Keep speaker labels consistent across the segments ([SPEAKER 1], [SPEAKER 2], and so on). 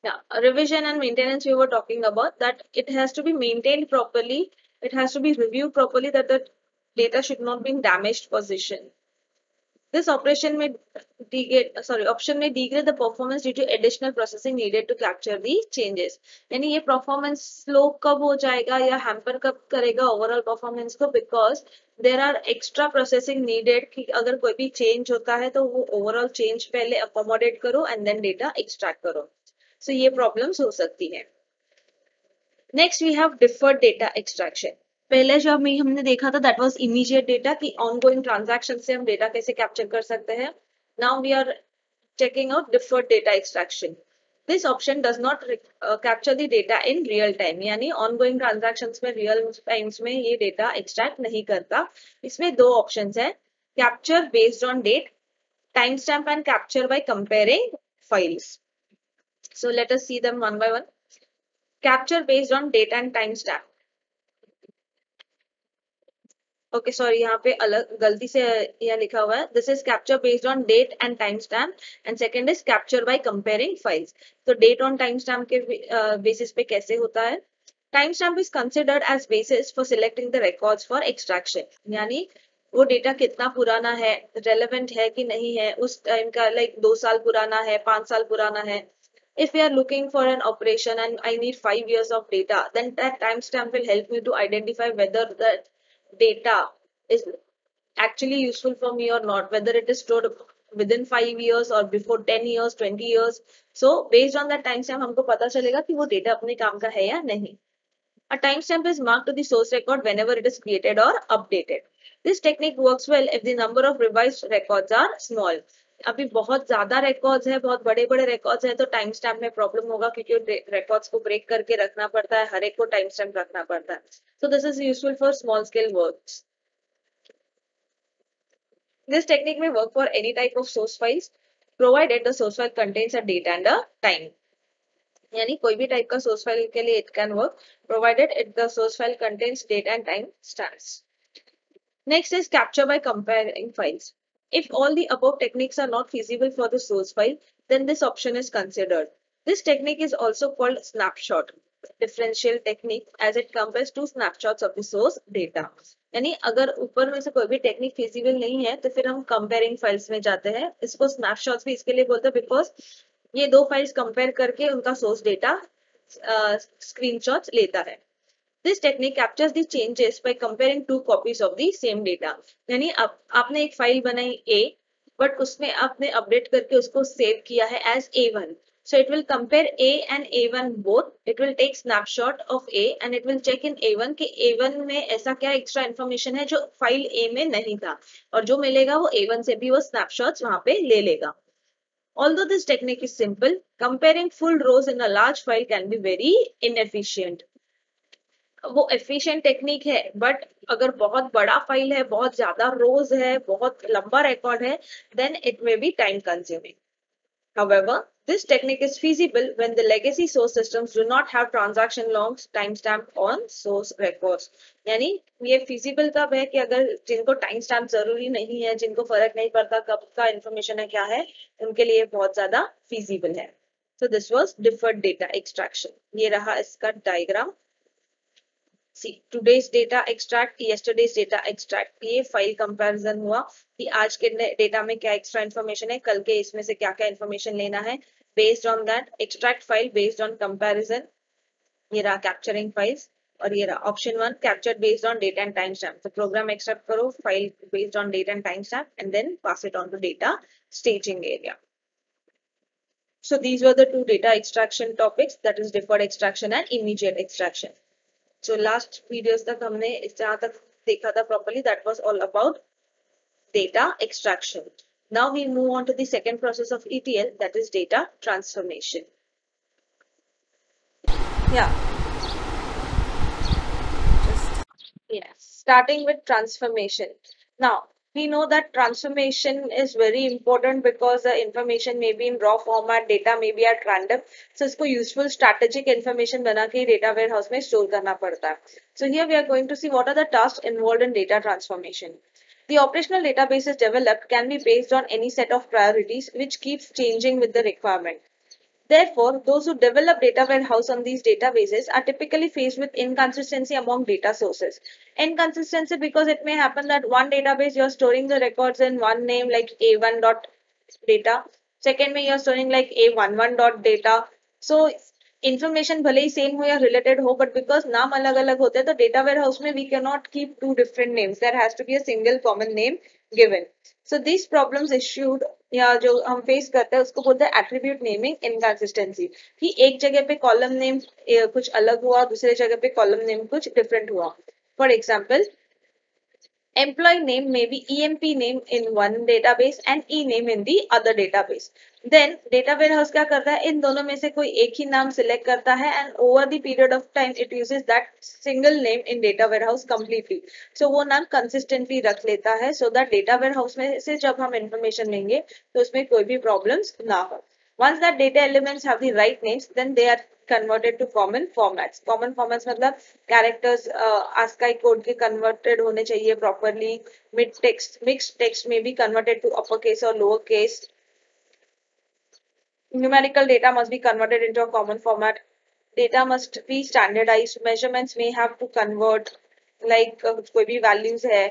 [SPEAKER 1] Yeah, revision and maintenance we were talking about, that it has to be maintained properly, it has to be reviewed properly, that the data should not be in damaged position. This option may degrade the performance due to additional processing needed to capture the changes. यानी ये performance slow कब हो जाएगा या hamper कब करेगा overall performance को, because there are extra processing needed कि अगर कोई भी change होता है तो वो overall change पहले accommodate करो and then data extract करो. So ये problems हो सकती है. Next we have deferred data extraction. पहले जो हमने देखा था that was immediate data कि ongoing transaction से हम data कैसे capture कर सकते हैं. Now we are checking out deferred data extraction. This option does not capture the data in real time. यानी ongoing transactions में real times में ये data extract नहीं करता. इसमें दो options हैं. Capture based on date, timestamp and capture by comparing files. So let us see them one by one. Capture based on date and timestamp. Okay sorry यहाँ पे अलग गलती से यह लिखा हुआ है. This is capture based on date and time stamp and second is capture by comparing files. तो डेट ऑन टाइम स्टैम्प के बेसिस पे कैसे होता है. Time stamp is considered as basis for selecting the records for extraction. यानी वो data कितना पुराना है, रेलेवेंट है कि नहीं है, उस टाइम का लाइक 2 साल पुराना है, 5 साल पुराना है. If we are looking for an operation and I need 5 years of data, then that timestamp will help me to identify whether that data is actually useful for me or not, whether it is stored within 5 years or before 10 years, 20 years. So based on that timestamp हमको पता चलेगा कि वो data अपने काम का है या नहीं. A timestamp is marked to the source record whenever it is created or updated. This technique works well if the number of revised records are small. अभी बहुत ज्यादा records है, बहुत बड़े बड़े records है, तो टाइम स्टैम्प में प्रॉब्लम होगा क्योंकि records को ब्रेक करके रखना पड़ता है, हर एक को टाइम स्टैम्प रखना पड़ता है. So this is useful for small scale works. This technique may work for any type of source files, provided the source file contains a date and a time. यानी कोई भी टाइप का source file के लिए it can work, provided the source file contains date and time stamps. Next is capture by comparing files. If all the above techniques are not feasible for the source file, then this option is considered. This technique is also called snapshot differential technique as it compares two snapshots of the source data. यानी अगर ऊपर में से कोई भी technique feasible नहीं है तो फिर हम comparing files में जाते हैं. इसको snapshots भी इसके लिए बोलते हैं because ये दो फाइल्स कंपेयर करके उनका सोर्स डेटा स्क्रीनशॉट्स लेता है. This technique captures the changes by comparing two copies of the same data. यानी आपने एक फाइल बनाई A, बट उसमें आपने अपडेट करके उसको सेव किया है as A1. So it will compare A and A1 both. It will take snapshot of A and it will check in A1 कि A1 में ऐसा क्या एक्स्ट्रा इन्फॉर्मेशन है जो फाइल A में नहीं था, और जो मिलेगा वो A1 से भी वो स्नैपशॉट्स वहां पे ले लेगा. Although this technique is simple, comparing full rows in a large file can be very inefficient. वो efficient टेक्निक है, बट अगर बहुत बड़ा फाइल है, बहुत ज्यादा रोज है, बहुत लंबा रिकॉर्ड है, then it may be time consuming. However, this technique is feasible when the legacy source systems do not have transaction logs timestamp on source records. यानी ये feasible कब है कि अगर जिनको timestamp जरूरी नहीं है, जिनको फर्क नहीं पड़ता कब का information है क्या है, उनके लिए बहुत ज्यादा feasible है. So this was deferred data extraction. ये रहा इसका diagram. See, today's data extract, yesterday's data extract. ये फाइल कंपैरिजन हुआ कि आज के डेटा में क्या एक्स्ट्रा इन्फॉर्मेशन है, कल के इसमें से क्या क्या इन्फॉर्मेशन लेना है. Based on that extract file based on comparison. ये रहा कैप्चरिंग फाइल्स, और ये रहा option 1 capture based on date and time stamp. तो प्रोग्राम एक्सट्रैक्ट करो file based on date and time stamp and then pass it on to data staging area. So these were the two data extraction topics, that is deferred extraction and immediate extraction. So last videos तक हमने जहाँ तक देखा था properly, that was all about data extraction. Now we move on to the second process of ETL, that is data transformation. Yeah. Starting with transformation. Now we know that transformation is very important because the information may be in raw format, data may be at random. So इसको useful strategic information बना के data warehouse में store करना पड़ता है. So here we are going to see what are the tasks involved in data transformation. The operational databases developed can be based on any set of priorities which keeps changing with the requirement. Therefore, those who develop data warehouse on these databases are typically faced with inconsistency among data sources. Inconsistency because it may happen that one database you're storing the records in one name like A1 dot data. Second में you're storing like A11 dot data. So information भले ही same हो या related हो, but because नाम अलग अलग होते हैं तो data warehouse में we cannot keep two different names. There has to be a single common name given. So these problems issued या जो हम फेस करते हैं उसको बोलते हैं एट्रीब्यूट नेमिंग इनकंसिस्टेंसी कि एक जगह पे कॉलम नेम कुछ अलग हुआ, दूसरे जगह पे कॉलम नेम कुछ डिफरेंट हुआ. For example, employee name may be EMP name in one database and E name in the other database. Then data warehouse क्या करता है, इन दोनों में से कोई एक ही नाम सिलेक्ट करता है and over the period of time it uses that single name in data warehouse completely. So वो नाम consistently रख लेता है so that data warehouse में से जब हम information लेंगे तो उसमें कोई भी problems ना हो. Once that data elements have the right names, then they are converted to common formats. Common formats मतलब characters ASCII code के converted होने चाहिए properly. Mixed text may be converted to uppercase or lowercase. Numerical data must be converted into a common format. Data must be standardized. Measurements may have to convert. Like कोई भी values है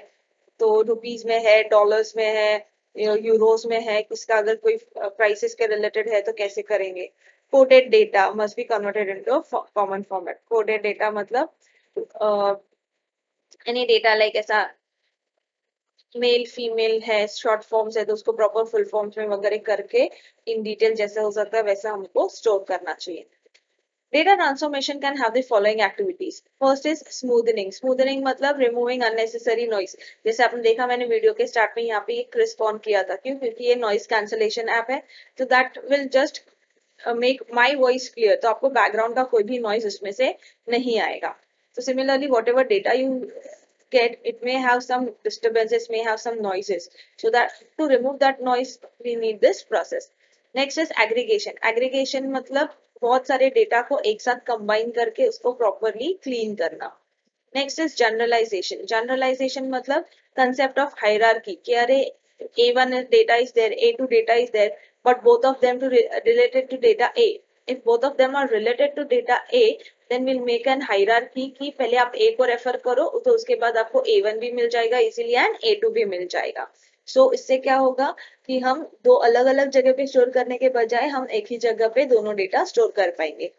[SPEAKER 1] तो rupees में है, dollars में है, Euros में है, किसका अगर कोई prices के related है तो कैसे करेंगे. Coded data must be converted into a common format. Coded data मतलब any data like ऐसा मेल फीमेल है, शॉर्ट फॉर्म्स है तो उसको प्रॉपर फुल फॉर्म्स में वगैरह करके इन डिटेल जैसा हो सकता है वैसा हमको स्टोर करना चाहिए. Data transformation can have the following activities. First is smoothing. Smoothing मतलब removing unnecessary noise. जैसे आपने देखा मैंने वीडियो के स्टार्ट में यहाँ पे एक क्रिस्प ऑन किया था, क्यों? क्योंकि ये नॉइस कैंसलेशन ऐप है, तो that will just make my voice clear, तो आपको बैकग्राउंड का कोई भी नॉइज इसमें से नहीं आएगा. So similarly, whatever data you get, it may have some disturbances, may have some noises. So that to remove that noise, we need this process. Next is aggregation. Aggregation मतलब बहुत सारे डेटा को एक साथ कंबाइन करके उसको properly clean करना. Next is generalization. Generalization मतलब कंसेप्ट ऑफ हायरार्की कि अरे A1 data is there, A2 data is there, but both of them related to data A. If both of them are related to data A, then we'll make an hierarchy कि पहले आप A को refer करो तो उसके बाद आपको A1 भी मिल जाएगा इजीली एंड A2 भी मिल जाएगा. सो इससे क्या होगा कि हम दो अलग अलग जगह पे स्टोर करने के बजाय हम एक ही जगह पे दोनों डेटा स्टोर कर पाएंगे.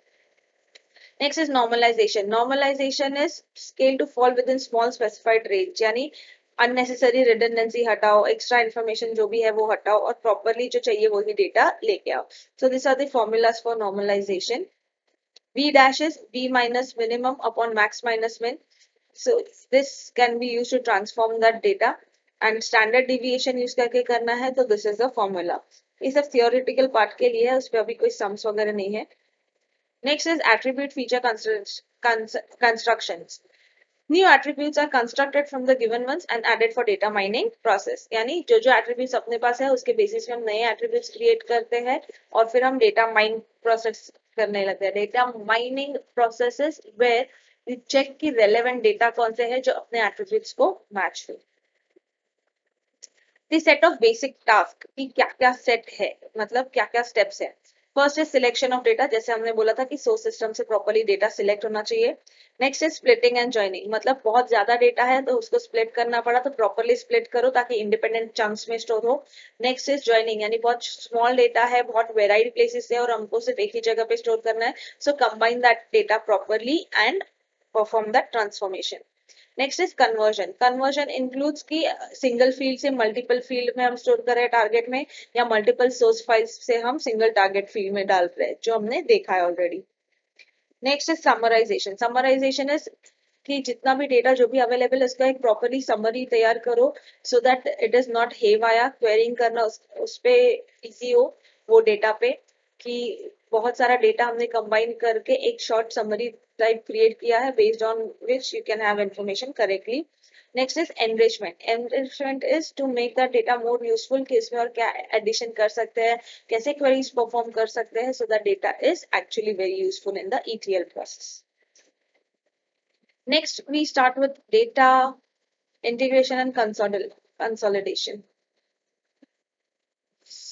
[SPEAKER 1] Next is normalization. Normalization is scale to fall within small specified range. यानी unnecessary redundancy हटाओ, extra information जो भी है वो हटाओ और properly जो चाहिए वही data लेके आओ. So these are the formulas for normalization. V dash is V minus minimum upon max minus min. So this can be used to transform that data. And standard deviation use करके करना है तो this is the formula. ये सब theoretical part के लिए है, उस पे अभी कोई sums वगैरह नहीं है. Next is attribute feature constructions. New attributes are constructed from the given ones and added for data mining process. यानी जो जो attributes अपने पास है उसके basis में हम नए attributes create करते हैं और फिर हम data mine process करने लगते हैं. Data mining processes where we check कि relevant data कौन से है जो अपने attributes को match हो. The set of basic task कि क्या क्या set है, मतलब क्या क्या steps है. First is selection of data. जैसे हमने बोला था कि source system से properly data select होना चाहिए. Next is splitting and joining. मतलब बहुत ज्यादा data है तो उसको split करना पड़ा तो properly split करो ताकि independent chunks में store हो. Next is joining. यानी बहुत small data है, बहुत varied places है और हमको सिर्फ एक ही जगह पे store करना है. So combine that data properly and perform that transformation. Next is conversion. Conversion includes की सिंगल फील्ड से मल्टीपल फील्ड में हम स्टोर कर रहे हैं टारगेट में या मल्टीपल सोर्स फाइल्स से हम सिंगल टारगेट फील्ड में डाल रहे हैं जो हमने देखा है already. Next is summarization. Summarization is कि जितना भी डेटा जो भी अवेलेबल है उसका एक प्रॉपरली समरी तैयार करो so that it is not हेवाया. क्वेरिंग करना उस पे इजी हो वो डेटा पे कि बहुत सारा डेटा हमने कंबाइन करके एक शॉर्ट समरी टाइप क्रिएट किया है based on which you can have information correctly. Next is enrichment. Enrichment is to make the data more useful कि इसमें और क्या एडिशन कर सकते हैं, कैसे क्वेरीज परफॉर्म कर सकते हैं so that data is actually very useful in the ETL process. Next, we start with data integration and consolidation.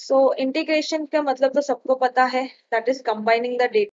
[SPEAKER 1] So integration का मतलब तो सबको पता है, that is combining the data